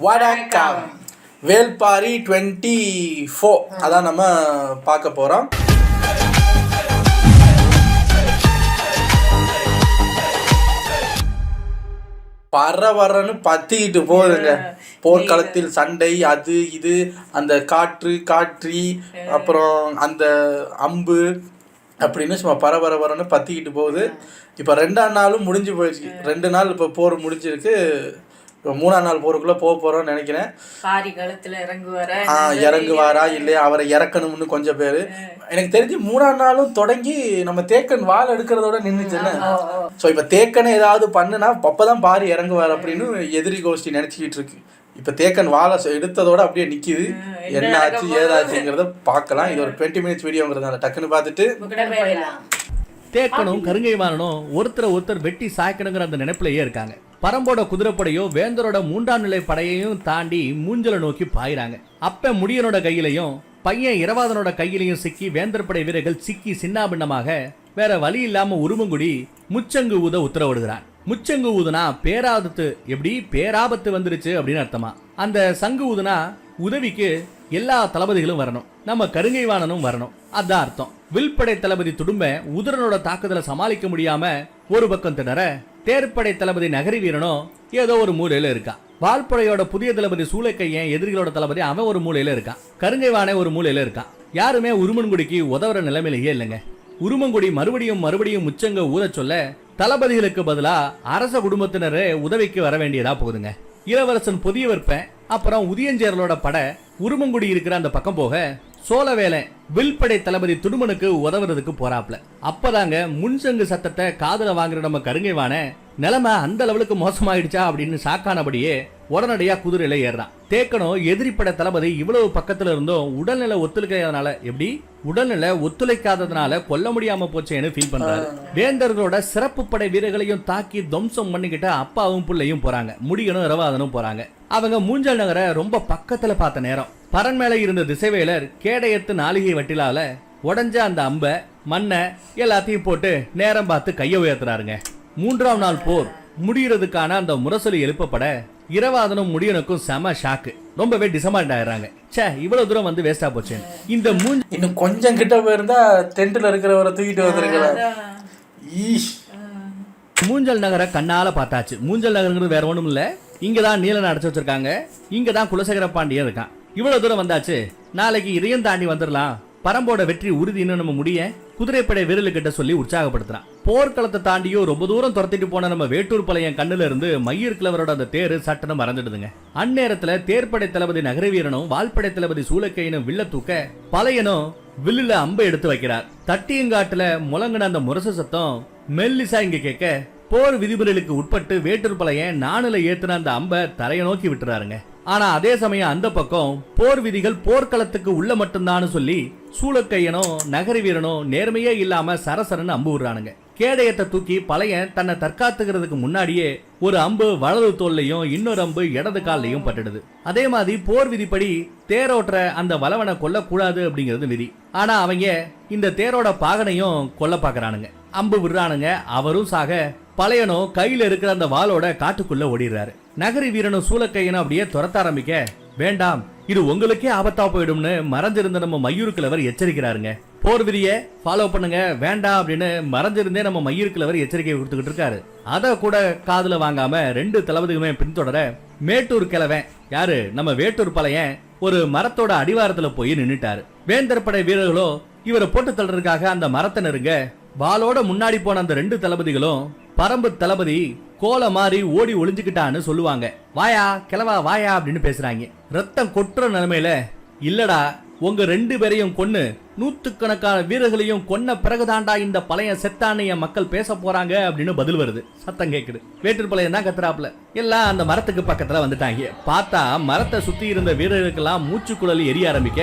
வணக்கம். வேல்பாரி 24 அதான் நம்ம பார்க்க போகிறோம். பரவரன்னு பத்திக்கிட்டு போகுதுங்க. போர்க்களத்தில் சண்டை, அது இது, அந்த காற்றி, அப்புறம் அந்த அம்பு அப்படின்னு சும்மா பரவரன்னு பத்திக்கிட்டு போகுது. இப்போ 2ஆம் நாளும் முடிஞ்சு போயிடுச்சு. 2 நாள் இப்போ போர் முடிஞ்சிருக்கு. இப்போ 3ஆம் நாள் போருக்குள்ளே போக போகிறோம்னு நினைக்கிறேன். இறங்குவாரா இல்லையா, அவரை இறக்கணும்னு கொஞ்சம் பேர். எனக்கு தெரிஞ்சு 3ஆம் நாளும் தொடங்கி நம்ம தேக்கன் வால் எடுக்கிறதோட நின்றுச்சுன்னு. ஸோ இப்போ தேக்கனை ஏதாவது பண்ணுனா அப்போதான் பாரி இறங்குவார் அப்படின்னு எதிரி கோஷ்டி நினச்சிக்கிட்டு இருக்கு. இப்போ தேக்கன் வாழை எடுத்ததோட அப்படியே நிற்கிது. என்ன ஆச்சு ஏதாச்சுங்கிறத பார்க்கலாம். இது ஒரு 20 மினிட்ஸ் வீடியோங்கிறதால டக்குன்னு பார்த்துட்டு தேக்கனும் கருங்கைவாணனும் ஒருத்தர் வெட்டி சாய்க்கணுங்கிற அந்த நினைப்பிலேயே இருக்காங்க. பரம்போட குதிரைப்படையோ வேந்தரோட 3ஆம் நிலை படையையும் தாண்டி மூஞ்சலை நோக்கி பாயிறாங்க. அப்ப முடியனோட கையிலையும் பையன் இரவாதனோட கையிலையும் சிக்கி வேந்தர் படை வீரர்கள் சிக்கி சின்னாபின்னமாக வேற வழி இல்லாம உருமங்குடி முச்சங்கு ஊத உத்தரவிடுகிறான். முச்சங்கு ஊதுனா பேராபத்து, எப்படி பேராபத்து வந்துருச்சு அப்படின்னு அர்த்தமா. அந்த சங்கு ஊதுனா உதவிக்கு எல்லா தளபதிகளும் வரணும், நம்ம கருங்கைவாணனும் வரணும், அதான் அர்த்தம். வில்படை தளபதி துடும்ப உதிரனோட தாக்குதலை சமாளிக்க முடியாம ஒரு பக்கம் திணற, தேர்ப்படை தளபதி நகரி வீரனும் ஏதோ ஒரு மூலையில இருக்கான். வால்படையோட புதிய தளபதி சூளைக்கையன் எதிரிகளோட தளபதி அவன் ஒரு மூலையில இருக்கான். கருங்கைவானே ஒரு மூலையில இருக்கான். யாருமே உருமன்குடிக்கு உதவுற நிலைமையிலேயே இல்லைங்க. உருமங்குடி மறுபடியும் முச்சங்க ஊத சொல்ல தளபதிகளுக்கு பதிலா அரச குடும்பத்தினரே உதவிக்கு வர வேண்டியதா போகுதுங்க. இளவரசன் புதியவர்ப்பன் அப்புறம் உதியஞ்சேரலோட படை உருமங்குடி இருக்கிற அந்த பக்கம் போக சோழவேலை வில்படை தளபதி துடுமனுக்கு உதவுறதுக்கு போறாப்ல. அப்பதாங்க முன்சங்கு சத்தத்தை காதல வாங்குற நம்ம கருங்கைவான நிலைமை அந்த லெவலுக்கு மோசமாயிடுச்சா அப்படின்னு சாக்கானபடியே உடனடியா குதிரையில ஏறான். தேக்கனும் எதிரிப்படை தளபதி இவ்வளவு பக்கத்துல இருந்தும் உடல்நிலை ஒத்துழைக்காதனால, எப்படி உடல்நிலை ஒத்துழைக்காததுனால கொல்ல முடியாம போச்சேன்னு ஃபீல் பண்றாரு. வேந்தர்களோட சிறப்பு படை வீரர்களையும் தாக்கி துவம்சம் பண்ணிக்கிட்ட அப்பாவும் பிள்ளையும் போறாங்க. முடியனும் இரவாதனும் போறாங்க. அவங்க மூஞ்சல் நகரை ரொம்ப பக்கத்துல பார்த்த நேரம் பரன் மேல இருந்த திசைவேலர் கேடயத்து நாளிகை வட்டிலால உடஞ்ச அந்த அம்ப மண்ணை எல்லாத்தையும் போட்டு நேரம் பார்த்து கைய உயர்த்துறாருங்க. 3ஆம் நாள் போர் முடியறதுக்கான அந்த முரசொலி எழுப்பப்பட இரவாதனும் முடியனுக்கும் செம ஷாக்கு. ரொம்பவே டிசமாண்ட் ஆயிடுறாங்க. இவ்வளவு தூரம் வந்து வேஸ்டா போச்சு. இந்த இன்னும் கொஞ்சம் கிட்ட போயிருந்தா டென்ட்ல இருக்கிறவரை தூக்கிட்டு வந்திருக்கலாம். மூஞ்சல் நகரை கண்ணால பார்த்தாச்சு. மூஞ்சல் நகருங்கிறது வேற ஒண்ணும் இல்ல, இங்கதான் நீலன் அடைச்சு வச்சிருக்காங்க, இங்கதான் குலசேகர பாண்டியன் இருக்கான். இவ்வளவு தூரம் வந்தாச்சு, நாளைக்கு இதையும் தாண்டி வந்துடலாம். பரம்போட வெற்றி உறுதினு நம்ம முடிய குதிரைப்படை வீரர்கிட்ட சொல்லி உற்சாகப்படுத்துறான். போர்க்களத்தை தாண்டியோ ரொம்ப தூரம் துரத்திட்டு போன நம்ம வேட்டூர் பழையன் கண்ணுல இருந்து மையூர் கிழவரோட அந்த தேரு சட்டனம் மறந்துடுதுங்க. அந்நேரத்துல தேர்ப்படை தளபதி நகர வீரனும் வால்படை தளபதி சூளக்கையனும் வில்ல தூக்க பழையனும் வில்லுல அம்பை எடுத்து வைக்கிறார். தட்டியங்காட்டுல முழங்கின அந்த முரசு சத்தம் மெல்லிசா இங்க கேட்க போர் விதிமுறைகளுக்கு உட்பட்டு வேட்டூர் பழையன் நாணுல ஏத்துன அந்த அம்பை தரைய நோக்கி விட்டுறாருங்க. ஆனா அதே சமயம் அந்த பக்கம் போர் விதிகள் போர்க்களத்துக்கு உள்ள மட்டும்தான் சொல்லி சூளக்கையனும் நகரி வீரனும் நேர்மையே இல்லாம சரசரன்னு அம்பு விடுறானுங்க. கேடயத்தை தூக்கி பழையன் தன்னை தற்காத்துக்கிறதுக்கு முன்னாடியே ஒரு அம்பு வலது தோல்லையும் இன்னொரு அம்பு இடது கால்லையும் பட்டுடுது. அதே மாதிரி போர் விதிப்படி தேரோட்டுற அந்த வளவனை கொல்லக்கூடாது அப்படிங்கிறது விதி. ஆனா அவங்க இந்த தேரோட பாகனையும் கொல்ல பாக்குறானுங்க. அம்பு விடுறானுங்க. அவரும் சாக பழையனோ கையில இருக்கிற அந்த வாளோட காட்டுக்குள்ள ஓடிடுறாரு. நகரி வீரனும் சூளக்கையனும் அப்படியே துரத்த ஆரம்பிக்க, வேண்டாம் இது உங்களுக்கே ஆபத்தா போயிடும்னு மறைஞ்சிருந்த நம்ம மையூர் கிழவர் எச்சரிக்கிறாருங்க. போர் விதியை ஃபாலோ பண்ணுங்க வேண்டாம் அப்படின்னு மறைஞ்சிருந்தே நம்ம மையூர் கிழவர் எச்சரிக்கை கொடுத்துக்கிட்டு இருக்காரு. அத கூட காதுல வாங்காம 2 தளபதிகளுமே பின்தொடர மேட்டூர் கிழவன் யாரு நம்ம வேட்டூர் பழையன் ஒரு மரத்தோட அடிவாரத்துல போய் நின்னுட்டாரு. வேந்தர் படை வீரர்களோ இவரை போட்டு தள்ளுறதுக்காக அந்த மரத்தை நெருங்க வாளோட முன்னாடி போன அந்த 2 தளபதிகளும் பரம்பு தளபதி கோல மாறி ஓடி ஒளிஞ்சுக்கிட்டான்னு சொல்லுவாங்க. வாயா கிளவா வாயா அப்படின்னு பேசுறாங்க. ரத்தம் கொட்டுற நிலைமையில இல்லடா உங்க 2 பேரையும் கொன்னு 100கணக்கான வீரர்களையும் கொன்ன பிறகுதாண்டா இந்த பழைய செத்தான்னு என் மக்கள் பேச போறாங்க அப்படின்னு பதில் வருது. சத்தம் கேக்குது. வேட்டூர் பழையன் தான் கத்துறாப்ல. எல்லாம் அந்த மரத்துக்கு பக்கத்துல வந்துட்டாங்க. பார்த்தா மரத்தை சுத்தி இருந்த வீரர்களுக்கெல்லாம் மூச்சுக்குழல் எரிய ஆரம்பிக்க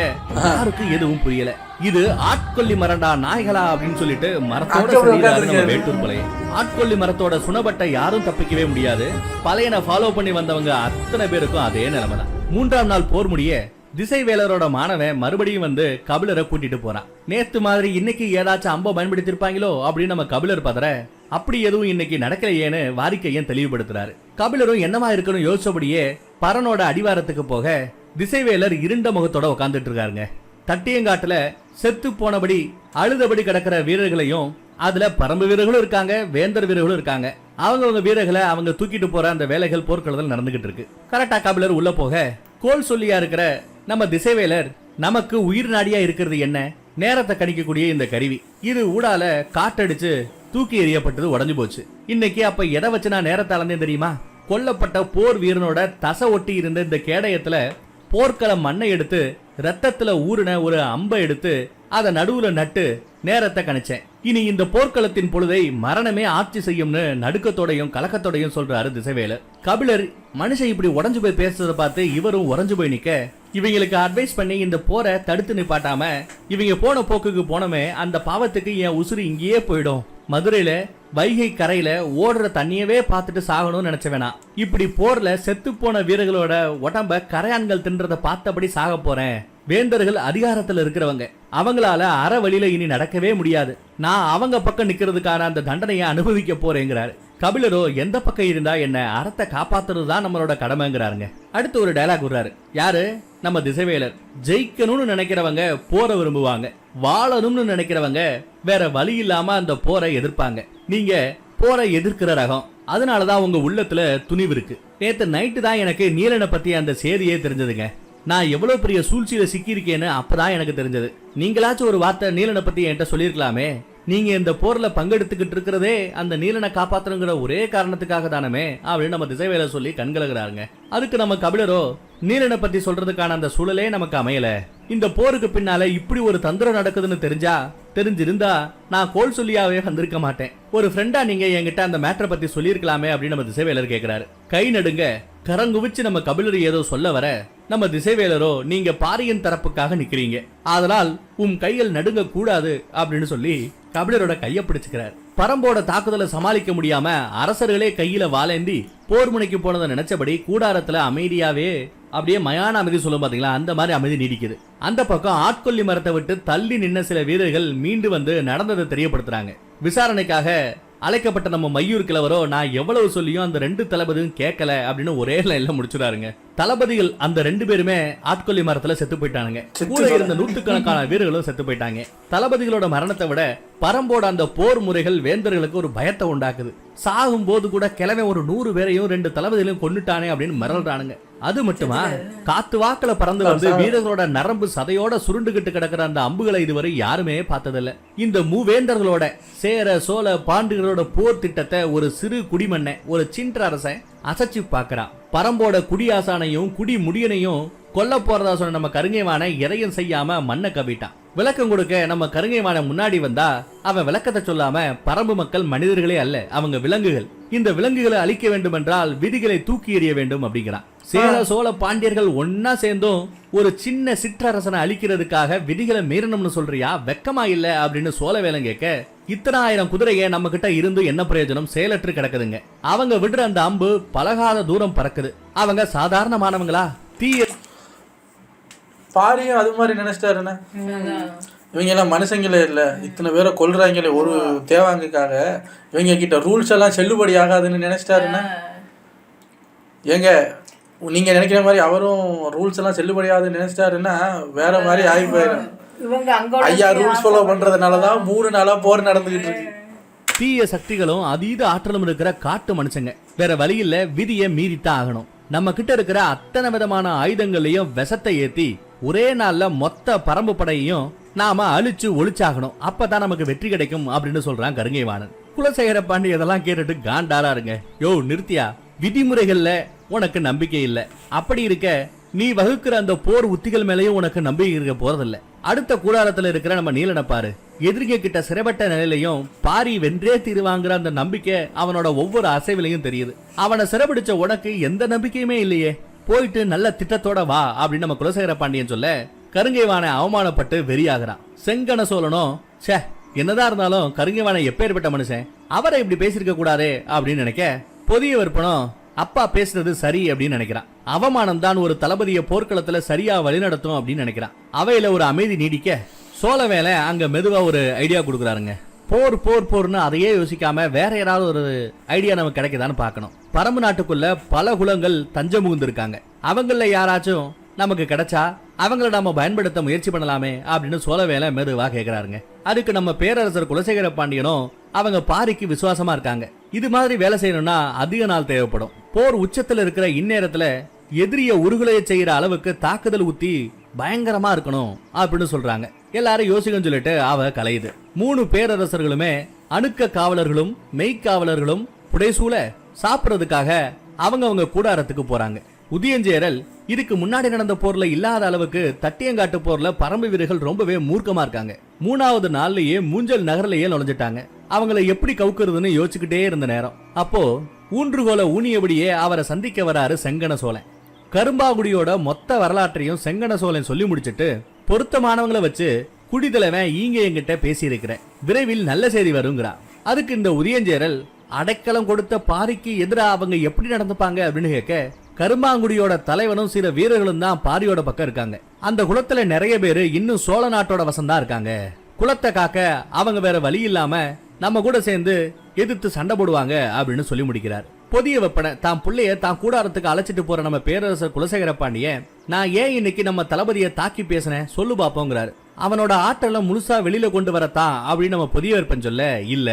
யாருக்கு எதுவும் புரியல. இது ஆட்கொல்லி மரண்டா நாய்களா அப்படின்னு சொல்லிட்டு மரத்தோட வேட்டூர் பழையன். ஆட்கொல்லி மரத்தோட சுனபட்டை யாரும் தப்பிக்கவே முடியாது. பழையனை ஃபாலோ பண்ணி வந்தவங்க அத்தனை பேருக்கும் அதே நிலைமைதான். 3ஆம் நாள் போர் முடிய திசைவேலரோட மாணவன் மறுபடியும் வந்து கபிலரை கூட்டிட்டு போறான். நேத்து மாதிரி இன்னைக்கு ஏதாச்சும் அம்ப பயன்படுத்திருப்பாங்களோ அப்படின்னு நம்ம கபிலர் பதற, அப்படி எதுவும் இன்னைக்கு நடக்கலையேன்னு வாரிக்கையன் தெளிவுபடுத்துறாரு. கபிலரும் என்னமா இருக்கணும் யோசிச்சபடியே பரனோட அடிவாரத்துக்கு போக திசைவேலர் இருண்ட முகத்தோட உட்காந்துட்டு இருக்காருங்க. தட்டியங்காட்டுல செத்து போனபடி அழுதபடி கிடக்கிற வீரர்களையும், அதுல பரம்பு வீரர்களும் இருக்காங்க, வேந்தர் வீரர்களும் இருக்காங்க. அவங்க வீரர்களை அவங்க தூக்கிட்டு போற அந்த வேலைகள் போர்க்களத்தில் நடந்துகிட்டு இருக்கு. கரெக்டா கபிலர் உள்ள போக கோல் சொல்லியா இருக்கிற நம்ம திசைவேலர், நமக்கு உயிர் நாடியா இருக்கிறது என்ன, நேரத்தை கணிக்கக்கூடிய இந்த கருவி, இது ஊடால காற்றடிச்சு தூக்கி எறியப்பட்டது உடஞ்சு போச்சு. இன்னைக்கு அப்ப எதை வச்சு நான் நேரத்தை அளந்தேன் தெரியுமா? கொல்லப்பட்ட போர் வீரனோட தசை ஒட்டி இருந்த இந்த கேடயத்துல போர்க்களம் மண்ணை எடுத்து ரத்தத்துல ஊறின ஒரு அம்பை எடுத்து அத நடுவுல நட்டு நேரத்தை கணிச்சேன். இனி இந்த போர்க்களத்தின் பொழுதை மரணமே ஆட்சி செய்யும்னு நடுக்கத்தோடையும் கலக்கத்தோடையும் சொல்றாரு திசைவேலர். கபிலர் மனுஷன் இப்படி உடஞ்சு போய் பேசுறதை பார்த்து இவரும் உறைஞ்சு போய் நிக்க, இவங்களுக்கு அட்வைஸ் பண்ணி இந்த போரை தடுத்து நிப்பாட்டாம இவங்க போன போக்குக்கு போனமே அந்த பாவத்துக்கு என் உசுறு இங்கேயே போயிடும், மதுரையில வைகை கரையில ஓடுற தண்ணியவே பார்த்துட்டு சாகணும்னு நினைச்சவேனா, இப்படி போர்ல செத்து போன வீரர்களோட உடம்ப கரையான்கள் தின்றத பார்த்தபடி சாக போறேன். வேந்தர்கள் அதிகாரத்துல இருக்கிறவங்க, அவங்களால அற வழியில இனி நடக்கவே முடியாது, நான் அவங்க பக்கம் நிக்கிறதுக்கான அந்த தண்டனையை அனுபவிக்க போறேங்கிறாரு. கபிலரோ எந்த பக்கம் இருந்தா என்ன, அறத்தை காப்பாத்துறது தான் நம்மளோட கடமைங்கிறாருங்க. அடுத்து ஒரு டயலாக் விடுறாரு. யாரு? நம்ம திசைவேலர். ஜெயிக்கணும்னு நினைக்கிறவங்க போற விரும்புவாங்க, வாழணும்னு நினைக்கிறவங்க வேற வழி இல்லாம அந்த போரை எதிர்ப்பாங்க. நீங்க போரை எதிர்க்கிற ரகம், அதனாலதான் உங்க உள்ளத்துல துணிவு இருக்கு. நேத்து நைட்டு தான் எனக்கு நீலனை பத்தி அந்த செய்தியே தெரிஞ்சதுங்க. நான் எவ்வளவு பெரிய சூழ்ச்சியில சிக்கியிருக்கேன்னு அப்பதான் எனக்கு தெரிஞ்சது. நீங்களாச்சும் ஒரு வார்த்தை நீலனை பத்தி என்கிட்ட சொல்லிருக்கலாமே. நீங்க இந்த போர்ல பங்கெடுத்துக்கிட்டு இருக்கிறதே அந்த நீலனை காப்பாத்தணுங்கிற ஒரே காரணத்துக்காக தானமே அப்படின்னு நம்ம திசைவேலர் சொல்லி கண்கலகிறாருங்க. அதுக்கு நம்ம கபிலரோ, நீலனை பத்தி சொல்றதுக்கான அந்த சூழலே நமக்கு அமையல, இந்த போருக்கு பின்னால இப்படி ஒரு தந்திரம் நடக்குதுன்னு தெரிஞ்சிருந்தா நான் கோல் சொல்லியாவே வந்திருக்க மாட்டேன். ஒரு ஃப்ரெண்டா நீங்க என்கிட்ட அந்த மேட்டரை பத்தி சொல்லிருக்கலாமே அப்படின்னு நம்ம திசைவேலர் கேட்கிறாரு. கை நடுங்க கரங்குவிச்சு நம்ம கபிலர் ஏதோ சொல்ல வர, நம்ம திசைவேலரோ, நீங்க பாரியின் தரப்புக்காக நிக்கிறீங்க, அதனால் உன் கைகள் நடுங்க கூடாது அப்படின்னு சொல்லி கபிலரோட கைய பிடிச்சுக்கிறார். பரம்போட தாக்குதலை சமாளிக்க முடியாம அரசர்களே கையில வாளேந்தி போர் முனைக்கு போனதை நினைச்சபடி கூடாரத்துல அமைதியாவே அப்படியே மயான அமைதி சொல்லும் பாத்தீங்களா, அந்த மாதிரி அமைதி நீடிக்குது. அந்த பக்கம் ஆட்கொல்லி மரத்தை விட்டு தள்ளி நின்ன சில வீரர்கள் மீண்டு வந்து நடந்ததை தெரியப்படுத்துறாங்க. விசாரணைக்காக அழைக்கப்பட்ட நம்ம மையூர் கிழவரோ, நான் எவ்வளவு சொல்லியும் அந்த 2 தளபதியும் கேட்கல அப்படின்னு ஒரே லைன்ல முடிச்சுறாருங்க. தளபதிகள் அந்த 2 பேருமே ஆட்கொல்லி மரத்துல செத்து போயிட்டானுங்க. கூட இருந்த நூற்றுக்கணக்கான வீரர்களும் செத்து போயிட்டாங்க. தளபதிகளோட மரணத்தை விட பரம்போட அந்த போர் முறைகள் வேந்தர்களுக்கு ஒரு பயத்தை உண்டாக்குது. சாகும் போது கூட கிழமை ஒரு 100 பேரையும் 2 தளபதிகளையும் கொண்டுட்டானே அப்படின்னு மிரள்றானுங்க. அது மட்டுமா, காத்து வாக்குல பறந்து வந்து வீரர்களோட நரம்பு சதையோட சுருண்டுகிட்டு கிடக்கிற அந்த அம்புகளை இதுவரை யாருமே பார்த்ததில்ல. இந்த மூவேந்தர்களோட சேர சோழ பாண்டியர்களோட போர் திட்டத்தை ஒரு சிறு குடிமன்ன, ஒரு சின்ற அரசன் அசைச்சு பாக்குறான். பரம்போட குடியாசானையும் குடி முடியனையும் கொல்ல போறதா சொன்ன நம்ம கருங்கைவானை எதையும் செய்யாம மண்ணை கவிட்டான். விளக்கம் கொடுக்க நம்ம கருங்கைவானை முன்னாடி வந்தா அவன் விளக்கத்தை சொல்லாம, பரம்பு மக்கள் மனிதர்களே அல்ல, அவங்க விலங்குகள், இந்த விலங்குகளை அழிக்க வேண்டும் என்றால் விதிகளை தூக்கி எறிய வேண்டும் அப்படிங்கிறான். சேர சோழ பாண்டியர்கள் ஒன்னா சேர்ந்தும் ஒரு சின்ன சிற்றரசனை அழிக்கிறதுக்காக விதிகளை மீறணும்னு சொல்றியா, வெக்கமா இல்ல அப்படின்னு சோழவேலன் கேட்க, இத்தனை ஆயிரம் குதிரையை நம்ம கிட்ட இருந்து என்ன பிரயோஜனம், செயலற்று கிடக்குதுங்க. அவங்க விடுற அந்த அம்பு பலகாத தூரம் பறக்குது. அவங்க சாதாரணமானவங்களா? தீய பாரியும் அது மாதிரி நினைச்சிட்டாருன்னு, இவங்க எல்லாம் மனுஷங்களே இல்ல, இத்தனை பேரை கொல்றாங்களே ஒரு தேவாங்குக்காக, இவங்க கிட்ட ரூல்ஸ் எல்லாம் செல்லுபடி ஆகாதுன்னு நினைச்சிட்டாருன்னா, ஏங்க நீங்க நினைக்கிற மாதிரி அவரும் ரூல்ஸ் எல்லாம் செல்லுபடி ஆகாதுன்னு நினைச்சிட்டாருன்னா வேற மாதிரி ஆகி போயிடும். ஐயா ரூல்ஸ் ஃபாலோ பண்றதுனாலதான் 3 நாளா போர் நடந்துகிட்டு இருக்கு. தீய சக்திகளும் அதீத ஆற்றலும் இருக்கிற காட்டு மனுஷங்க, வேற வழி இல்ல, விதியை மீறித்தான் ஆகணும். நம்ம கிட்ட இருக்கிற அத்தனை விதமான ஆயுதங்களையும் விஷத்தை ஏத்தி ஒரே நாள்ல மொத்த பரம்பு படையையும் நாம அழிச்சு ஒழிச்சாகணும், அப்பதான் நமக்கு வெற்றி கிடைக்கும் அப்படின்னு சொல்றான் கருங்கைவாணன். குலசேகர பாண்டி இதெல்லாம் கேட்டுட்டு காண்டாரா இருங்க. யோ நிறுத்தியா, விதிமுறைகள்ல உனக்கு நம்பிக்கை இல்ல, அப்படி இருக்க நீ வகுக்கிற அந்த போர் உத்திகள் மேலேயும் உனக்கு நம்பிக்கை இருக்க போறதில்ல. அடுத்த கூடாரத்துல இருக்கிற நம்ம நீலனை பாரு, எதிரிக கிட்ட சிறைப்பட்ட நிலையிலையும் பாரி வென்றே தீருவாங்கிற அந்த நம்பிக்கை அவனோட ஒவ்வொரு அசைவிலையும் தெரியுது. அவனை சிறைபிடிச்ச உனக்கு எந்த நம்பிக்கையுமே இல்லையே, போயிட்டு நல்ல திட்டத்தோட வா அப்படின்னு நம்ம குலசேகர பாண்டியன் சொல்ல, கருங்கைவானை அவமானப்பட்டு வெறியாகிறான். செங்கன சோழனும், சே என்னதான் இருந்தாலும் கருங்கைவானை எப்பேற்பட்ட மனுஷன், அவரை இப்படி பேசிருக்க கூடாதே அப்படின்னு நினைக்க, பொதிய விற்பனம் அப்பா பேசுறது சரி அப்படின்னு நினைக்கிறான். அவமானம் தான் ஒரு தளபதியை போர்க்களத்துல சரியா வழிநடத்தும் அப்படின்னு நினைக்கிறான். அவையில ஒரு அமைதி நீடிக்க சோழவேலை அங்க மெதுவா ஒரு ஐடியா கொடுக்குறாருங்க. போர் போர் போர்னு அதையே யோசிக்காம வேற யாராவது ஒரு ஐடியா நமக்கு கிடைக்குதான்னு பார்க்கணும். பரம்பு நாட்டுக்குள்ள பல குலங்கள் தஞ்சம் புகுந்திருக்காங்க. அவங்கள யாராச்சும் நமக்கு கிடைச்சா அவங்கள நாம பயன்படுத்த முயற்சி பண்ணலாமே அப்படின்னு சோழவேலன் மெதுவா கேக்குறாருங்க. அதுக்கு நம்ம பேரரசர் குலசேகர பாண்டியனும் அவங்க பாரிக்கு விசுவாசமா இருக்காங்க. இது மாதிரி வேலை செய்யணும்னா அதிக நாள் தேவைப்படும். போர் உச்சத்துல இருக்கிற இந்நேரத்துல எதிரிய உருகுலைய செய்யற அளவுக்கு தாக்குதல் உத்தி பயங்கரமா இருக்கணும் அப்படின்னு சொல்றாங்க. எல்லாரும் யோசிக்கும் சொல்லிட்டு அவ கலையுது. 3 பேரரசர்களுமே அணுக்க காவலர்களும் மெய்க்காவலர்களும் புடைசூழ சாப்பிடுறதுக்காக அவங்க கூடாரத்துக்கு போறாங்க. உதியஞ்சேரல் இதுக்கு முன்னாடி நடந்த போர்ல இல்லாத அளவுக்கு தட்டியங்காட்டு போர்ல பரம்பு வீரர்கள் ரொம்பவே மூர்க்கமா இருக்காங்க. 3வது நாள்லயே மூஞ்சல் நகர்லயே நுழைஞ்சிட்டாங்க. அவங்கள எப்படி கவுக்குறதுன்னு யோசிச்சுக்கிட்டே இருந்த நேரம் அப்போ ஊன்றுகோல ஊனியபடியே அவரை சந்திக்க வராரு செங்கன சோழன். கரும்பாகுடியோட மொத்த வரலாற்றையும் செங்கன சோழன் சொல்லி முடிச்சிட்டு பொருத்தமானவங்களை வச்சு குடிதலைவன் ஈங்க என்கிட்ட பேசியிருக்கிறேன், விரைவில் நல்ல செய்தி வருங்கிறா. அதுக்கு இந்த உதியஞ்சேரல் அடைக்கலம் கொடுத்த பாரிக்கு எதிரா அவங்க எப்படி நடந்துப்பாங்க அப்படின்னு கேட்க, கரும்பாங்குடியோட தலைவனும் சில வீரர்களும் தான் பாரியோட பக்கம் இருக்காங்க. அந்த குலத்துல நிறைய பேரு இன்னும் சோழ நாட்டோட வசந்தா இருக்காங்க. குலத்தை காக்க அவங்க வேற வழி இல்லாம நம்ம கூட சேர்ந்து எதிர்த்து சண்டை போடுவாங்க அப்படின்னு சொல்லி முடிக்கிறார். பொதிய வெப்பனை தான் பிள்ளைய தான் கூடாரத்துக்கு அழைச்சிட்டு போற நம்ம பேரரசர் குலசேகர பாண்டியன், நான் ஏன் இன்னைக்கு நம்ம தளபதியை தாக்கி பேசினேன் சொல்லு பாப்போங்கிறாரு. அவனோட ஆற்றலை முழுசா வெளியில கொண்டு வரத்தான் அப்படின்னு நம்ம பொதிய வெப்பன் சொல்ல, இல்ல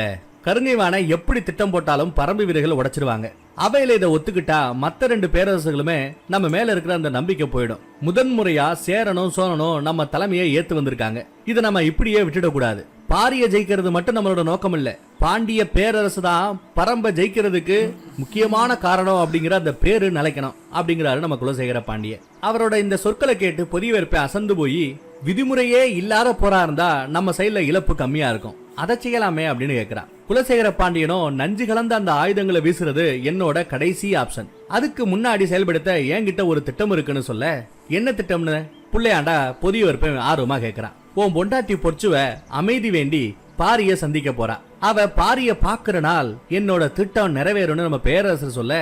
கருங்கைவானை எப்படி திட்டம் போட்டாலும் பரம்பு வீரர்கள் உடைச்சிருவாங்க. அவையில இதை ஒத்துக்கிட்டா மத்த 2 பேரரசுகளுமே நம்ம மேல இருக்கிற அந்த நம்பிக்கை போயிடும். முதன்முறையா சேரனும் சோழனும் நம்ம தலைமையை ஏத்து வந்திருக்காங்க. இதை நம்ம இப்படியே விட்டுடக்கூடாது. பாரிய ஜெயிக்கிறது மட்டும் நம்மளோட நோக்கம் இல்ல, பாண்டிய பேரரசு தான் பரம்ப ஜெயிக்கிறதுக்கு முக்கியமான காரணம் அப்படிங்கிற அந்த பேரு நிலைக்கணும் அப்படிங்கிறாரு நம்ம குலசேகர பாண்டியன். அவரோட இந்த சொற்களை கேட்டு பொதியவேற்பை அசந்து போய், விதிமுறையே இல்லாத போரா இருந்தா நம்ம சைட்ல இழப்பு கம்மியா இருக்கும், அதை செய்யலாமே அப்படின்னு கேட்கிறான். குலசேகர பாண்டியனும் நஞ்சு கலந்த அந்த ஆயுதங்களை வீசுறது என்னோட கடைசி ஆப்ஷன், அதுக்கு முன்னாடி செயல்படுத்த என்கிட்ட ஒரு திட்டம் இருக்குன்னு சொல்ல, என்ன திட்டம்னு புள்ளையாண்டா பொதியவேற்பை ஆர்வமா கேட்கிறான். உன் பொண்டாட்டி பொற்சுவ அமைதி வேண்டி பாரிய சந்திக்க போறா. அவ பாரிய பாக்குற நாள் என்னோட திட்டம் நிறைவேறும்னு நம்ம பேரரசர் சொல்ல,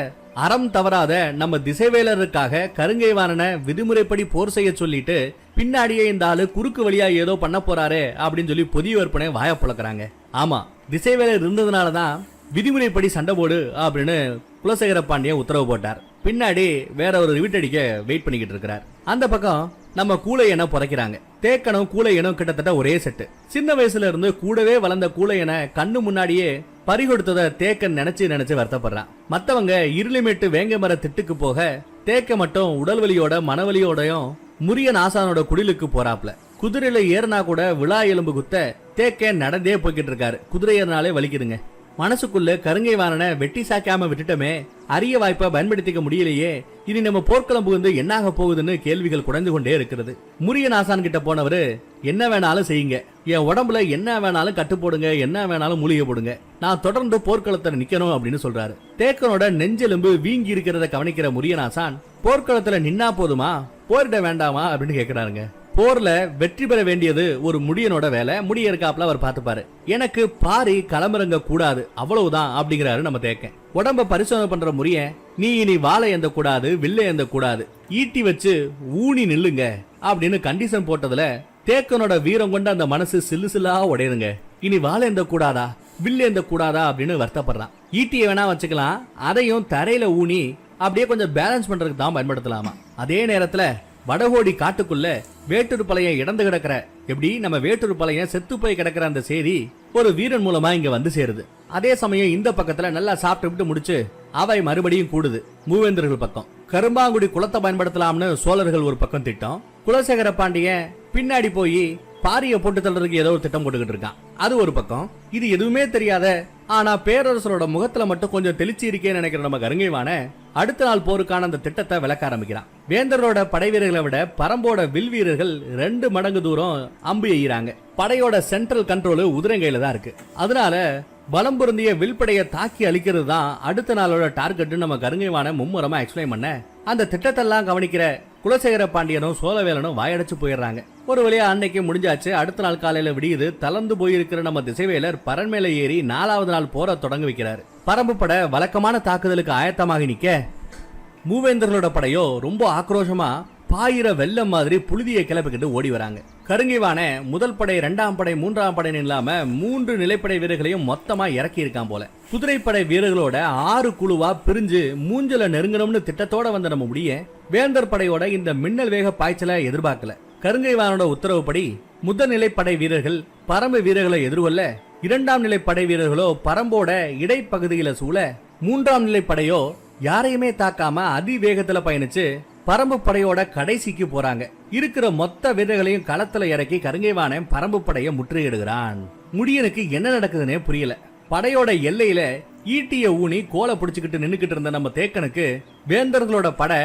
அறம் தவறாத நம்ம திசைவேலருக்காக கருங்கைவாணனை விதிமுறைப்படி போர் செய்ய சொல்லிட்டு பின்னாடியே இந்த ஆளு குறுக்கு வழியா ஏதோ பண்ண போறாரு அப்படின்னு சொல்லி பொதியவேற்பனை வாய புழக்கிறாங்க. ஆமா, திசைவேலர் இருந்ததுனாலதான் விதிமுறைப்படி சண்டை போடு அப்படின்னு குலசேகர பாண்டியன் உத்தரவு போட்டார். பின்னாடி வேற ஒரு வீட்டடிக்க வெயிட் பண்ணிக்கிட்டு இருக்கிறார். அந்த பக்கம் நம்ம கூலையனை புதைக்கிறாங்க. தேக்கனும் கூலையனும் கிட்டத்தட்ட ஒரே செட்டு. சின்ன வயசுல இருந்து கூடவே வளர்ந்த கூலையனை கண்ணு முன்னாடியே பறிகொடுத்தத தேக்கன் நினைச்சு வருத்தப்படுறான். மத்தவங்க இருளிமேட்டு வேங்க மர திட்டுக்கு போக தேக்க மட்டும் உடல் வலியோட மனவலியோடையும் முரியன் ஆசானோட குடிலுக்கு போறாப்ல. குதிரையில ஏறினா கூட விழா எலும்பு குத்த தேக்க நடந்தே போய்கிட்டு இருக்காரு. குதிரை ஏறினாலே வலிக்குதுங்க. மனசுக்குள்ள கருங்கைவாணனை வெட்டி சாக்காம விட்டுட்டமே, அரிய வாய்ப்பை பயன்படுத்திக்க முடியலையே, இனி நம்ம போர்க்களம்பு வந்து என்னாக போகுதுன்னு கேள்விகள் குறைந்து கொண்டே இருக்கிறது. முரியன் ஆசான் கிட்ட போனவரு, என்ன வேணாலும் செய்யுங்க, என் உடம்புல என்ன வேணாலும் கட்டு போடுங்க, என்ன வேணாலும் மூலிகை போடுங்க, நான் தொடர்ந்து போர்க்களத்துல நிக்கணும் அப்படின்னு சொல்றாரு. தேக்கனோட நெஞ்செலும்பு வீங்கி இருக்கிறத கவனிக்கிற முரியன் ஆசான், போர்க்களத்துல நின்னா போதுமா, போரிட வேண்டாமா அப்படின்னு கேக்குறாருங்க. போர்ல வெற்றி பெற வேண்டியது ஒரு முடியனோட வேலை, முடிய இருக்காப்ல அவர் பார்த்துப்பாரு. எனக்கு பாரி களமிறங்க கூடாது அவ்வளவுதான் அப்படிங்கிறாரு நம்ம தேக்க. உடம்ப பரிசோதனை பண்ற முறியன், நீ இனி வாழை எந்த கூடாது, வில்லை எந்த கூடாது, ஈட்டி வச்சு ஊனி நில்லுங்க அப்படின்னு கண்டிஷன் போட்டதுல தேக்கனோட வீரம் கொண்ட அந்த மனசு சில்லு சில்லா உடையுதுங்க. இனி வாழை எந்த கூடாதா, வில்லு எந்த கூடாதா அப்படின்னு வருத்தப்படுறான். ஈட்டியை வேணா வச்சுக்கலாம், அதையும் தரையில ஊனி அப்படியே கொஞ்சம் பேலன்ஸ் பண்றதுக்கு தான் பயன்படுத்தலாமா. அதே நேரத்துல வடகோடி காட்டுக்குள்ள வேட்டூர் பழையன் இடந்து கிடக்கிற, எப்படி நம்ம வேட்டூர் பழையன் செத்து போய் கிடக்கிற அந்த செய்தி ஒரு வீரன் மூலமா இங்க வந்து சேருது. அதே சமயம் இந்த பக்கத்துல நல்லா சாப்பிட்டு முடிச்சு அவை மறுபடியும் கூடுது மூவேந்தர்கள் பக்கம். கரும்பாங்குடி குளத்தை பயன்படுத்தலாம்னு சோழர்கள் ஒரு பக்கம் திட்டம், குலசேகர பாண்டியன் பின்னாடி போய் பாரிய போட்டு தள்ளுறதுக்கு ஏதோ ஒரு திட்டம் போட்டுக்கிட்டு இருக்கான், அது ஒரு பக்கம். இது எதுவுமே தெரியாத ஆனா பேரரசரோட முகத்துல மட்டும் கொஞ்சம் தெளிச்சு இருக்கேன்னு நினைக்கிற நம்ம கருங்கைவான அடுத்த நாள் போருக்கான அந்த திட்டத்தை விளக்க ஆரம்பிக்கிறான். வேந்தரோட படை வீரர்களை விட பரம்போட வில் வீரர்கள் 2 மடங்கு தூரம் அம்பு எய்கிறாங்க. படையோட சென்ட்ரல் கண்ட்ரோல் உதிரங்கையில தான் இருக்கு. அதனால பலம் பொருந்திய வில்படையை தாக்கி அழிக்கிறது தான் அடுத்த நாளோட டார்கெட் நம்ம கருங்கைவான மும்முரமா எக்ஸ்பிளைன் பண்ண, அந்த திட்டத்தெல்லாம் கவனிக்கிற குலசேகர பாண்டியனும் சோழவேலனும் வாயடைச்சு போயிடுறாங்க. ஒரு வழியா அன்னைக்கு முடிஞ்சாச்சு. அடுத்த நாள் காலையில விடியுது. தளர்ந்து போயிருக்கிற நம்ம திசைவேலர் பரன் மேல ஏறி 4வது நாள் போற தொடங்க வைக்கிறாரு. பரம்பு படை வழக்கமான தாக்குதலுக்கு ஆயத்தமாகி நிக்க, மூவேந்தர்களோட படையோ ரொம்ப ஆக்ரோஷமா பாயிர வெள்ளம் மாதிரி புழுதியை கிளப்பிக்கிட்டு ஓடி வராங்க. கருங்கைவான முதல் படை, 2ஆம் படை, 3ஆம் படைன்னு இல்லாம 3 நிலைப்படை வீரர்களையும் மொத்தமா இறக்கி இருக்கான் போல. குதிரைப்படை வீரர்களோட 6 குழுவா பிரிஞ்சு மூஞ்சல நெருங்கணும்னு திட்டத்தோட வந்த நம்ம முடிய வேந்தர் படையோட இந்த மின்னல் வேக பாய்ச்சலை எதிர்பார்க்கல. கருங்கைவானோட உத்தரவுப்படி முதல் நிலைப்படை வீரர்கள் பரம்பு வீரர்களை எதிர்கொள்ள, 2ஆம் நிலை படை வீரர்களோ பரம்போட இடைப்பகுதியில சூழ, 3ஆம் நிலை படையோ யாரையுமே தாக்காம அதிவேகத்துல பயணிச்சு பரம்பு படையோட கடைசிக்கு போறாங்க. இருக்கிற மொத்த வீரர்களையும் களத்துல இறக்கி கருங்கைவான பரம்பு படைய முற்றுகையிடுகிறான். முடியனுக்கு என்ன நடக்குதுன்னே புரியல. படையோட எல்லையில ஈட்டிய ஊனி கோலை பிடிச்சுக்கிட்டு நின்னுக்கிட்டு இருந்த நம்ம தேக்கனுக்கு வேந்தர்களோட படை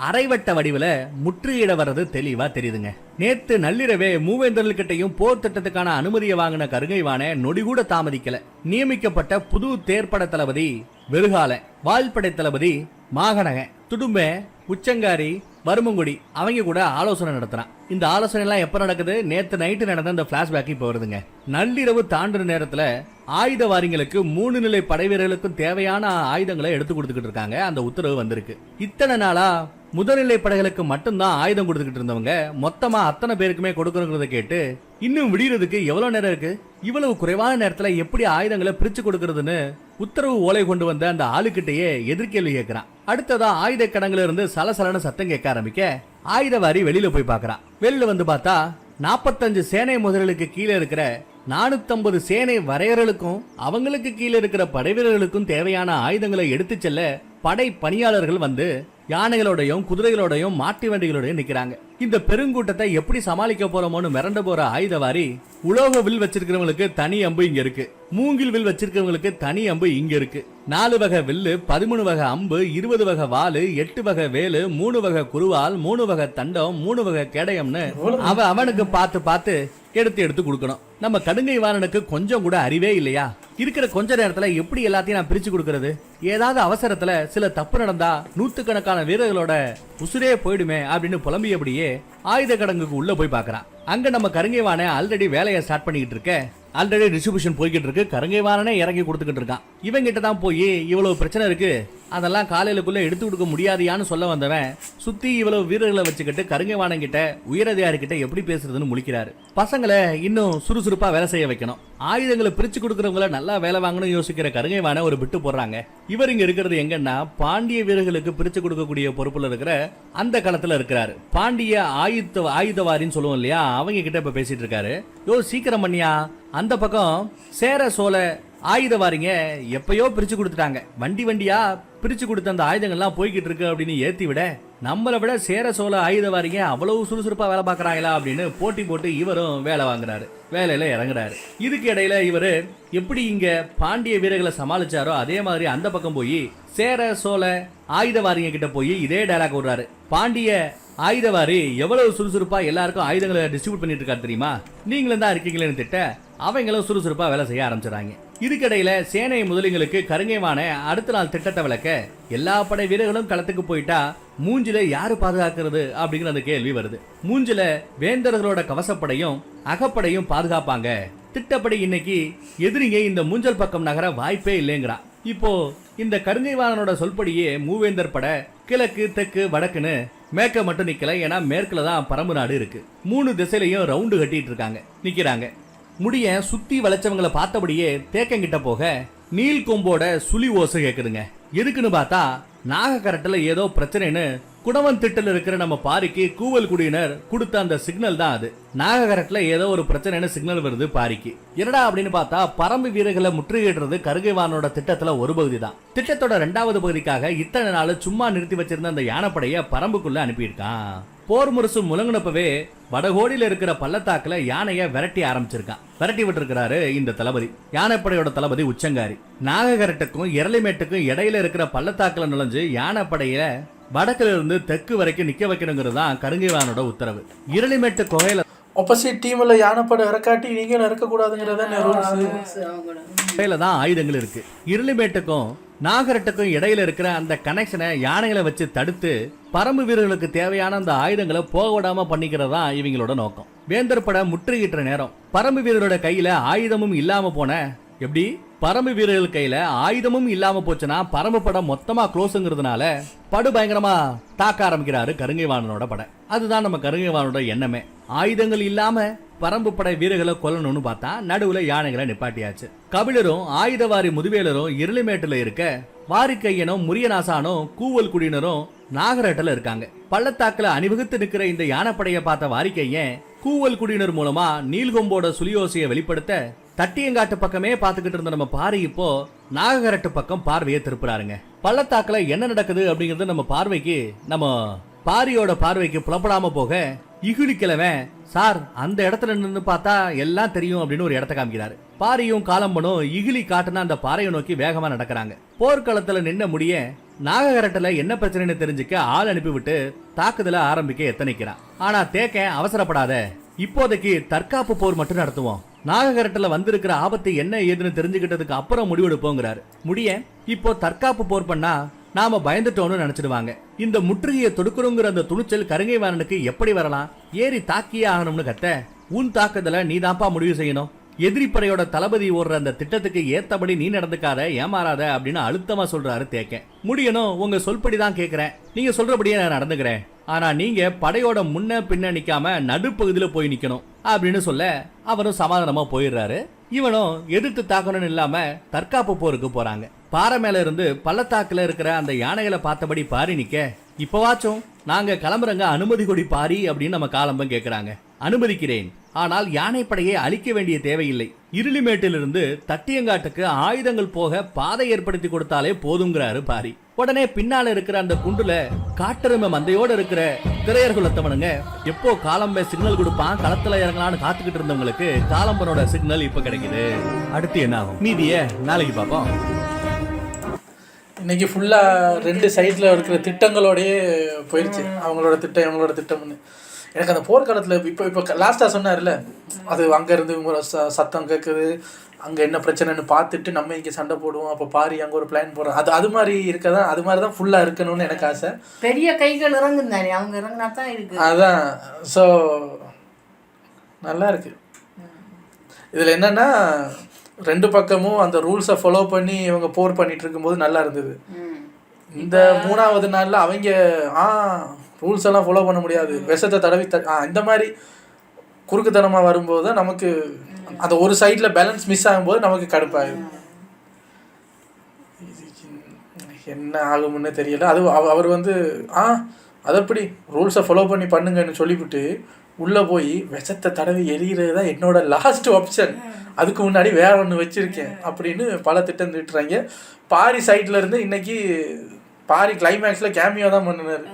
அரைவட்ட வடிவுல முற்றுகையிட வர்றது தெளிவா தெரியுதுங்க. நேத்து நள்ளிரவே மூவேந்தர்கள்கிட்டையும் போர் திட்டத்துக்கான அனுமதியை வாங்கின கருங்கைவான நொடிகூட தாமதிக்கல. நியமிக்கப்பட்ட புது தேர்ப்பட தளபதி வெறுகால, வால்படை தளபதி மாகனக, துடும்ப, உச்சங்காரி, வருமங்குடி அவங்க கூட ஆலோசனை நடத்துறான். இந்த ஆலோசனை எல்லாம் எப்ப நடக்குது? நேத்து நைட்டு நடந்த இந்த பிளாஷ்பேக் இப்ப வருதுங்க. நள்ளிரவு தாண்டுற நேரத்துல ஆயுதவாரிகளுக்கு 3 நிலை படை வீரர்களுக்கும் தேவையான ஆயுதங்களை எடுத்து கொடுத்துக்கிட்டு இருக்காங்க. அந்த உத்தரவு வந்திருக்கு. இத்தனை நாளா முதல்நிலை படைகளுக்கு மட்டும்தான் ஆயுதம் கொடுத்துக்கிட்டு இருந்தவங்க மொத்தமா அத்தனை பேருக்குமே கொடுக்கணுங்கிறத கேட்டு இன்னும் விடியறதுக்கு எவ்வளவு நேரம் இருக்கு, இவ்வளவு குறைவான நேரத்துல எப்படி ஆயுதங்களை பிரிச்சு கொடுக்கறதுன்னு உத்தரவு ஓலை கொண்டு வந்த அந்த ஆளுக்கிட்டையே எதிர்கேள்வி கேட்கிறான். அடுத்ததா ஆயுத கடங்குல இருந்து சலசலன சத்தம் கேட்க ஆரம்பிக்க ஆயுதவாரி வெளியில போய் பாக்குறான். வெளியில வந்து பார்த்தா 45 சேனை முதல்களுக்கு கீழே இருக்கிற 450 சேனை வரையர்களுக்கும் அவங்களுக்கு கீழே இருக்கிற படை வீரர்களுக்கும் தேவையான ஆயுதங்களை எடுத்து செல்ல படை பணியாளர்கள் வந்து யானைகளோடையும் குதிரைகளோடையும் மாட்டு வண்டிகளோடையும் நிக்கிறாங்க. இந்த பெருங்கூட்டத்தை எப்படி சமாளிக்க போறோமோன்னு மிரண்ட போற ஆயுதவாரி, உலோக வில் வச்சிருக்கிறவங்களுக்கு தனி அம்பு இங்க இருக்கு, மூங்கில் வில் வச்சிருக்கிறவங்களுக்கு தனி அம்பு இங்க இருக்கு, 4 வகை வில்லு, 13 வகை அம்பு, 20 வகை வாளு, 8 வகை வேலு, 3 வகை குருவால், 3 வகை தண்டம், 3 வகை கேடயம்னு அவனுக்கு பார்த்து பார்த்து எடுத்து கொடுக்கணும். நம்ம கடுங்கைவாணனுக்கு கொஞ்சம் கூட அறிவே இல்லையா? இருக்கிற கொஞ்ச நேரத்துல எப்படி எல்லாத்தையும் நான் பிரிச்சு கொடுக்கறது? ஏதாவது அவசரத்துல சில தப்பு நடந்தா நூத்துக்கணக்கான வீரர்களோட உசுரே போயிடுமே அப்படின்னு புலம்பியபடியே ஆயுத கடங்குக்கு உள்ள போய் பாக்குறான். அங்க நம்ம கருங்கைவான ஆல்ரெடி வேலையை ஸ்டார்ட் பண்ணிக்கிட்டு இருக்க, ஆல்ரெடி டிஸ்ட்ரிபியூஷன் போய்கிட்டு இருக்கு. கருங்கைவானனே இறங்கி கொடுத்துக்கிட்டு இருக்கான். இவங்கிட்ட தான் போய் இவ்வளவு பிரச்சனை இருக்கு, அதெல்லாம் காலையிலுக்குள்ள எடுத்து கொடுக்க முடியாதியான்னு சொல்ல வந்தவன் சுத்தி இவ்வளவு வீரர்களை வச்சுக்கிட்டு கருங்கைவானன் கிட்ட உயரதிகாரி கிட்ட எப்படி பேசுறதுன்னு முழிக்கிறாரு. பசங்களை இன்னும் சுறுசுறுப்பா வேலை செய்ய வைக்கணும், ஆயுதங்களை பிரிச்சு கொடுக்கறவங்கள நல்லா வேலை வாங்கணும் யோசிக்கிற கருங்கைவான ஒரு பிட்டு போடுறாங்க. இவர் இங்க இருக்கிறது எங்கன்னா பாண்டிய வீரர்களுக்கு பிரிச்சு கொடுக்கக்கூடிய பொறுப்புல இருக்கிற அந்த களத்துல இருக்கிறாரு. பாண்டிய ஆயுதவாரின்னு சொல்லுவோம் இல்லையா, அவங்க கிட்ட இப்ப பேசிட்டு இருக்காரு. சீக்கிரம் பண்ணியா, அந்த பக்கம் சேர சோழ ஆயுதவாரிங்க எப்பயோ பிரிச்சு கொடுத்துட்டாங்க, வண்டி வண்டியா பிரிச்சு கொடுத்த அந்த ஆயுதங்கள்லாம் போய்கிட்டு இருக்கு அப்படின்னு ஏத்தி விட, நம்மளை விட சேர சோழ ஆயுதவாரிங்க அவ்வளவு சுறுசுறுப்பா வேலை பாக்குறாங்களா அப்படின்னு போட்டி போட்டு இவரும் வேலை வாங்குறாரு, வேலையில இறங்குறாரு. இதுக்கு இடையில இவரு எப்படி இங்க பாண்டிய வீரர்களை சமாளிச்சாரோ அதே மாதிரி அந்த பக்கம் போய் சேர சோழ ஆயுதவாரிங்க கிட்ட போய் இதே டயலாக் விடுறாரு. பாண்டிய ஆயுதவாரி எவ்வளவு சுறுசுறுப்பா எல்லாருக்கும் ஆயுதங்களை டிஸ்ட்ரிபியூட் பண்ணிட்டு இருக்காரு தெரியுமா, நீங்களும் தான் இருக்கீங்களேன்னு திட்ட அவங்களும் சுறுசுறுப்பா வேலை செய்ய ஆரம்பிச்சிடறாங்க. இதுக்கிடையில சேனை முதலிங்களுக்கு கருங்கைவான அடுத்த நாள் திட்டத்தை விளக்க எல்லா படை வீரர்களும் களத்துக்கு போயிட்டா மூஞ்சில யாரு பாதுகாக்கிறது அப்படிங்கிற அந்த கேள்வி வருது. மூஞ்சில வேந்தர்களோட கவசப்படையும் அகப்படையும் பாதுகாப்பாங்க. திட்டப்படி இன்னைக்கு எதிரிங்க இந்த மூஞ்சல் பக்கம் நகர வாய்ப்பே இல்லைங்கிறான். இப்போ இந்த கருங்கைவானனோட சொல்படியே மூவேந்தர் படை கிழக்கு தெற்கு வடக்குன்னு மேற்க மட்டும் நிக்கல, ஏன்னா மேற்குல தான் பரம்பு நாடு இருக்கு. 3 திசையிலையும் ரவுண்டு கட்டிட்டு இருக்காங்க, நிக்கிறாங்க. முடிய சுத்தி வளைச்சவங்களை பார்த்தபடியே தேக்கங்கிட்ட போக நீல் கொம்போட சுழி ஓசை கேக்குதுங்க. எதுக்குன்னு பார்த்தா நாகக்கரட்டுல ஏதோ பிரச்சனைன்னு குடவன் திட்டல இருக்கிற நம்ம பாரிக்கு கூவல் குடியினர் கொடுத்த அந்த சிக்னல் தான் அது. நாகக்கரட்டுல ஏதோ ஒரு பிரச்சனைன்னு சிக்னல் வருது பாரிக்கு. என்னடா அப்படின்னு பார்த்தா பரம்பு வீரர்களை முற்றுகையிடுறது கருங்கைவானோட திட்டத்துல ஒரு பகுதி தான். திட்டத்தோட 2வது பகுதிக்காக இத்தனை நாள் சும்மா நிறுத்தி வச்சிருந்த அந்த யானைப்படைய பரம்புக்குள்ள அனுப்பியிருக்கான். போர் முரசு முழங்கினப்பவே வடகோடியில இருக்கிற பள்ளத்தாக்குல யானைய விரட்டி ஆரம்பிச்சிருக்கான். விரட்டி விட்டு இருக்கிறாரு இந்த தளபதி, யானைப்படையோட தளபதி உச்சங்காரி. நாககரட்டுக்கும் இரளிமேட்டுக்கும் இடையில இருக்கிற பள்ளத்தாக்குல நுழைஞ்சு யானைப்படைய வடக்குல இருந்து தெற்கு வரைக்கும் நிக்க வைக்கணுங்கிறது தான் கருங்கைவானோட உத்தரவு. இரளிமேட்டு குகையில ஆப்போசிட் டீம்ல யானைப்படை இறக்காட்டி நீங்க இறக்க கூடாதுங்கிறத தான் ஆயுதங்கள் இருக்கு. இரளிமேட்டுக்கும் நாகரட்டுக்கும் இடையில இருக்கிற அந்த கனெக்ஷனை யானைகளை வச்சு தடுத்து பரம்பு வீரர்களுக்கு தேவையான அந்த ஆயுதங்களை போக விடாம பண்ணிக்கிறதா இவங்களோட நோக்கம். வேந்தர் படை முற்றுகிட்ட நேரம் பரம்பு வீரரோட கையில ஆயுதமும் இல்லாம போன எப்படி பரம்பு வீரர்கள் கையில ஆயுதமும் இல்லாம போச்சுன்னா பரம்பு படம் மொத்தமா க்ளோஸ்ங்கிறதுனால படு பயங்கரமா தாக்க ஆரம்பிக்கிறாரு கருங்கைவாணனோட படை. அதுதான் நம்ம கருங்கைவாணனோட எண்ணமே. ஆயுதங்கள் இல்லாம பரம்பு படை வீரர்களை கொல்லணும்னு பார்த்தா நடுவுல யானைகளை நிப்பாட்டியாச்சு. கபிலரும் ஆயுதவாரி முதுவேலரும் இருளிமேட்டுல இருக்க, வாரிக்கையனும் முரியநாசானும் கூவல் குடியினரும் நாகரட்டல இருக்காங்க. பள்ளத்தாக்குல அணிவகுத்து நிக்கிற இந்த யானைப்படையை பார்த்த வாரிக்கையன் கூவல் குடியினர் மூலமா நீல்கொம்போட சுழியோசையை வெளிப்படுத்த தட்டியங்காட்டு பக்கமே பாத்துக்கிட்டு இருந்த நம்ம பாரி இப்போ நாகரட்டு பக்கம் பார்வையை திருப்புறாருங்க. பள்ளத்தாக்குல என்ன நடக்குது அப்படிங்கறது நம்ம பார்வைக்கு, நம்ம பாரியோட பார்வைக்கு புலப்படாம போக இகுலிக்கிழமை சார் அந்த இடத்துல நின்று பார்த்தா எல்லாம் தெரியும் அப்படின்னு ஒரு இடத்த காமிக்கிறாரு. பாரியும் காலம்பனும் இகிலி காட்டுனா அந்த பாறையை நோக்கி வேகமா நடக்கிறாங்க. போர்க்களத்துல நின்ன முடிய நாகரட்டல என்ன பிரச்சனைன்னு தெரிஞ்சுக்க ஆள் அனுப்பிவிட்டு தாக்குதல ஆரம்பிக்க எத்தனைக்கிறான். ஆனா தேக்கன் அவசரப்படாத, இப்போதைக்கு தற்காப்பு போர் மட்டும் நடத்துவோம். நாகரட்டல வந்திருக்கிற ஆபத்து என்ன ஏதுன்னு தெரிஞ்சுக்கிட்டதுக்கு அப்புறம் முடிவெடுப்போங்கிறாரு. முடிய இப்போ தற்காப்பு போர் பண்ணா நாம பயந்துட்டோம்னு நினைச்சிடுவாங்க. இந்த முற்றுகையை தொடுக்கணுங்கிற அந்த துணிச்சல் கருங்கைவாணனுக்கு எப்படி வரலாம்? ஏறி தாக்கியே ஆகணும்னு கத்த, உன் தாக்குதல நீ தான்ப்பா முடிவு செய்யணும். எதிரி படையோட தளபதி ஓடுற அந்த திட்டத்துக்கு ஏத்தபடி நீ நடந்துக்காத, ஏமாறாத அப்படின்னு அழுத்தமா சொல்றாரு தேக்கன். முடியணும், உங்க சொல்படிதான் கேக்குறேன், நீங்க சொல்றபடியே நான் நடந்துக்கிறேன். ஆனா நீங்க படையோட முன்ன பின்ன நிக்காம நடுப்பகுதியில போய் நிக்கணும் அப்படின்னு சொல்ல அவரும் சமாதானமா போயிடுறாரு. இவனும் எதிர்த்து தாக்கணும்னு இல்லாம தற்காப்பு போருக்கு போறாங்க. பாறை மேல இருந்து பள்ளத்தாக்குல இருக்கிற அந்த யானைகளை பார்த்தபடி பாரி நிக்க, இப்பவாச்சும் நாங்க கிளம்புறங்க, அனுமதி கொடி பாரி அப்படின்னு நம்ம காலம்பம் கேக்குறாங்க. அனுமதிக்கிறேன், ஆனால் யானைப்படையை அழிக்க வேண்டிய தேவையில்லை. இருளிமேட்டிலிருந்து தட்டியங்காட்டுக்கு ஆயுதங்கள் போக பாதை ஏற்படுத்தி கொடுத்தாலே போதுங்கிறாரு பாரி. உடனே பின்னால இருக்கிற அந்த குண்டுல காட்டெருமை மந்தையோட இருக்கிற திரையர்குலத்தவனுங்க எப்போ காலம்பை சிக்னல் கொடுப்பான் களத்துல இறங்கலான்னு காத்துக்கிட்டு இருந்தவங்களுக்கு காலம்பனோட சிக்னல் இப்ப கிடைக்குது. அடுத்து என்ன ஆகும் மீதிய நாளைக்கு பார்ப்போம். இன்னைக்கு ஃபுல்லாக 2 சைடில் இருக்கிற திட்டங்களோடயே போயிடுச்சு. அவங்களோட திட்டம் இவங்களோட திட்டம்னு. எனக்கு அந்த போர்க்காலத்தில் இப்போ லாஸ்ட்டாக சொன்னார்ல, அது அங்கேருந்து சத்தம் கேட்குது, அங்கே என்ன பிரச்சனைன்னு பார்த்துட்டு நம்ம இங்கே சண்டை போடுவோம், அப்போ பாரி அங்கே ஒரு பிளான் போடுறோம். அது மாதிரி இருக்கதான், அது மாதிரி தான் ஃபுல்லாக இருக்கணும்னு எனக்கு ஆசை. பெரிய கைகள் இறங்கும் தானே, அவங்க இறங்கினா தான் இருக்கு. அதான். ஸோ நல்லா இருக்கு. இதில் என்னென்னா 2 பக்கமும் அந்த ரூல்ஸை ஃபாலோ பண்ணி இவங்க போர் பண்ணிட்டு இருக்கும்போது நல்லா இருந்தது. இந்த 3ஆவது நாளில் அவங்க ரூல்ஸ் எல்லாம் ஃபாலோ பண்ண முடியாது, விஷத்தை தடவி இந்த மாதிரி குறுக்குத்தனமாக வரும்போது தான் நமக்கு அந்த ஒரு சைடில் பேலன்ஸ் மிஸ் ஆகும்போது நமக்கு கடுப்பாகுது. என்ன ஆகும்னு தெரியல. அது அவர் வந்து அதப்படி ரூல்ஸை ஃபாலோ பண்ணி பண்ணுங்கன்னு சொல்லிவிட்டு உள்ளே போய் விஷத்தை தடவி எரிகிறது தான் என்னோட லாஸ்ட் ஆப்ஷன், அதுக்கு முன்னாடி வேற ஒன்று வச்சுருக்கேன் அப்படின்னு பல திட்டம் திட்டுறாங்க. பாரி சைட்ல இருந்து இன்னைக்கு பாரி கிளைமேக்ஸில் கேமியோ தான் பண்ணினார்.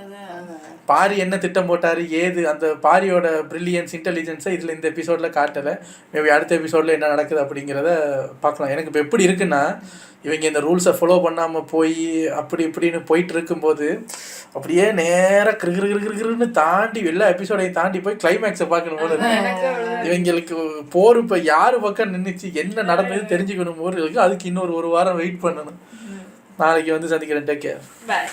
பாரி என்ன திட்டம் போட்டார் ஏது, அந்த பாரியோட பிரில்லியன்ஸ் இன்டெலிஜென்ஸை இதில் இந்த எபிசோடில் காட்டலை. மேபி அடுத்த எபிசோடில் என்ன நடக்குது அப்படிங்கிறத பார்க்கலாம். எனக்கு இப்போ எப்படி இருக்குன்னா, இவங்க இந்த ரூல்ஸை ஃபாலோ பண்ணாமல் போய் அப்படி இப்படின்னு போயிட்டு இருக்கும்போது அப்படியே நேராக கிருகிருன்னு தாண்டி எல்லா எபிசோடையும் தாண்டி போய் கிளைமேக்ஸை பார்க்கணும் போது இவங்களுக்கு போர் இப்போ யார் பக்கம் நின்றுச்சு என்ன நடந்தது தெரிஞ்சுக்கணும் போது இருக்கு. அதுக்கு இன்னொரு 1 வாரம் வெயிட் பண்ணணும். நாளைக்கு வந்து சந்திக்கிறேன். Take care. பாய்.